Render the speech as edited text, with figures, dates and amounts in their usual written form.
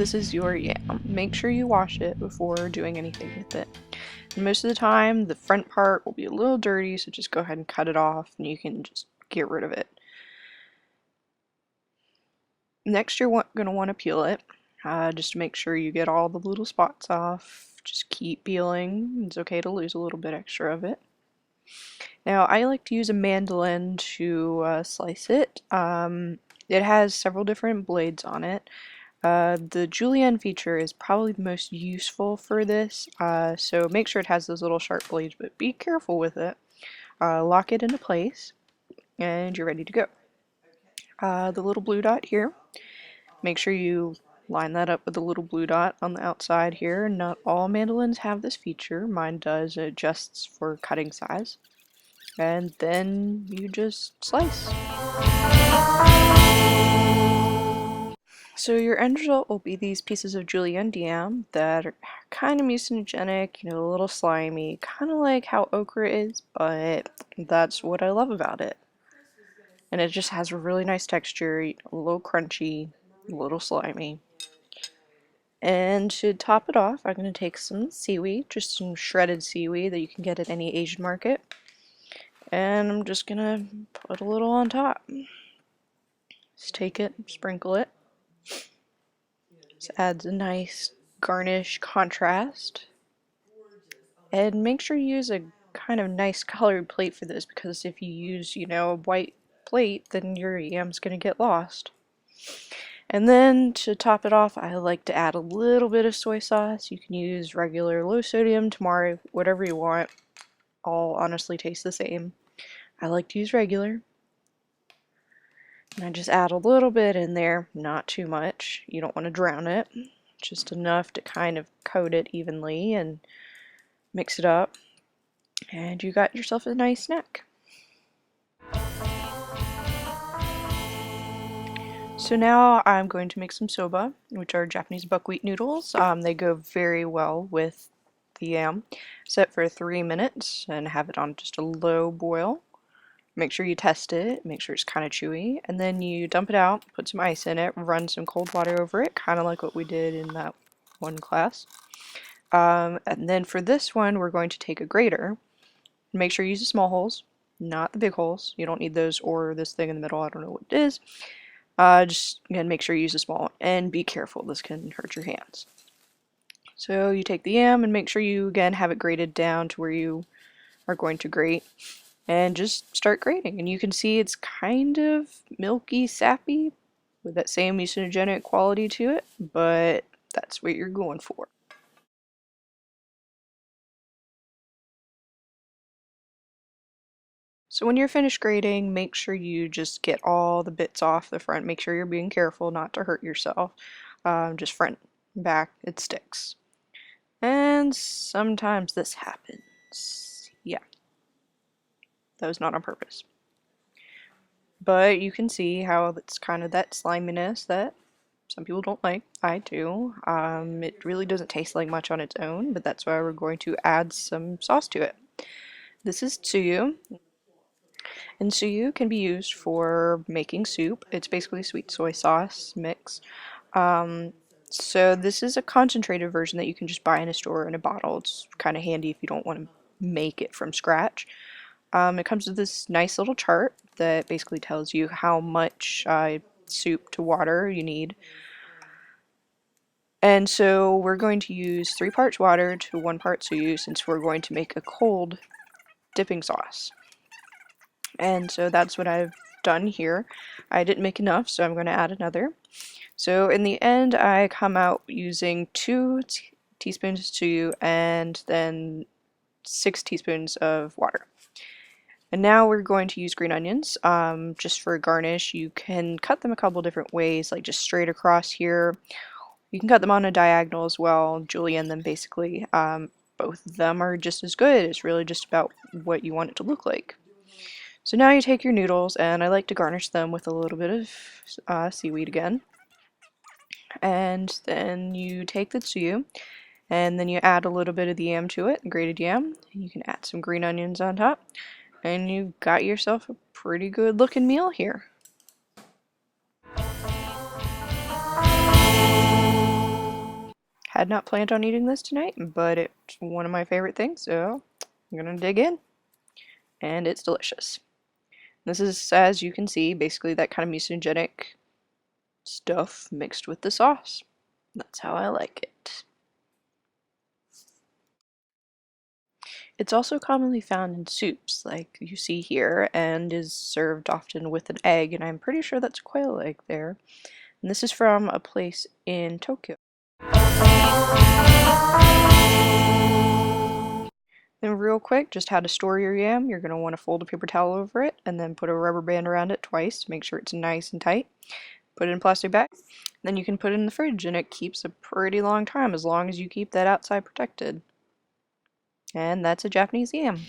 this is your yam. Make sure you wash it before doing anything with it. And most of the time, the front part will be a little dirty, so just go ahead and cut it off and you can just get rid of it. Next, you're going to want to peel it, just to make sure you get all the little spots off. Just keep peeling. It's okay to lose a little bit extra of it. Now, I like to use a mandolin to slice it. It has several different blades on it. The julienne feature is probably the most useful for this, so make sure it has those little sharp blades, but be careful with it. Lock it into place, and you're ready to go. The little blue dot here, make sure you line that up with the little blue dot on the outside here. Not all mandolins have this feature. Mine does. It adjusts for cutting size. And then you just slice. So your end result will be these pieces of julienne yam that are kind of mucinogenic, a little slimy, kind of like how okra is, but that's what I love about it. And it just has a really nice texture, a little crunchy, a little slimy. And to top it off, I'm going to take some seaweed, just some shredded seaweed that you can get at any Asian market. And I'm just going to put a little on top. Just take it, sprinkle it. This adds a nice garnish contrast. And make sure you use a kind of nice colored plate for this, because if you use, a white plate, then your yam's going to get lost. And then to top it off, I like to add a little bit of soy sauce. You can use regular low sodium, tamari, whatever you want. All honestly taste the same. I like to use regular. And I just add a little bit in there, not too much. You don't want to drown it. Just enough to kind of coat it evenly and mix it up. And you got yourself a nice snack. So now I'm going to make some soba, which are Japanese buckwheat noodles. They go very well with the yam. Set for 3 minutes and have it on just a low boil. Make sure you test it, make sure it's kind of chewy, and then you dump it out, put some ice in it, run some cold water over it, kind of like what we did in that one class. And then for this one, we're going to take a grater. Make sure you use the small holes, not the big holes. You don't need those or this thing in the middle, I don't know what it is. Just again, make sure you use a small one, and be careful, this can hurt your hands. So you take the yam and make sure you again have it grated down to where you are going to grate. And just start grating, and you can see it's kind of milky, sappy, with that same mucinogenic quality to it, but that's what you're going for. So when you're finished grating, make sure you just get all the bits off the front. Make sure you're being careful not to hurt yourself. Just front and back, it sticks. And sometimes this happens. Yeah. That was not on purpose. But you can see how it's kind of that sliminess that some people don't like. I do. It really doesn't taste like much on its own, but that's why we're going to add some sauce to it. This is tsuyu, and tsuyu can be used for making soup. It's basically sweet soy sauce mix. So this is a concentrated version that you can just buy in a store in a bottle. It's kind of handy if you don't want to make it from scratch. It comes with this nice little chart that basically tells you how much soup to water you need. And so we're going to use 3 parts water to 1 part tsuyu, since we're going to make a cold dipping sauce. And so that's what I've done here. I didn't make enough, so I'm going to add another. So in the end, I come out using 2 teaspoons of tsuyu and then 6 teaspoons of water. And now we're going to use green onions, just for a garnish. You can cut them a couple different ways, like just straight across here. You can cut them on a diagonal as well, julienne them basically. Both of them are just as good. It's really just about what you want it to look like. So now you take your noodles, and I like to garnish them with a little bit of seaweed again. And then you take the tsuyu, and then you add a little bit of the yam to it, grated yam. You can add some green onions on top. And you've got yourself a pretty good looking meal here. had not planned on eating this tonight, but it's one of my favorite things, so I'm gonna dig in, and it's delicious. This is, as you can see, basically that kind of musogenic stuff mixed with the sauce. That's how I like it. It's also commonly found in soups, like you see here, and is served often with an egg, and I'm pretty sure that's quail egg there. And this is from a place in Tokyo. Then real quick, just how to store your yam. You're going to want to fold a paper towel over it and then put a rubber band around it twice to make sure it's nice and tight. Put it in a plastic bag. Then you can put it in the fridge and it keeps a pretty long time as long as you keep that outside protected. And that's a Japanese yam.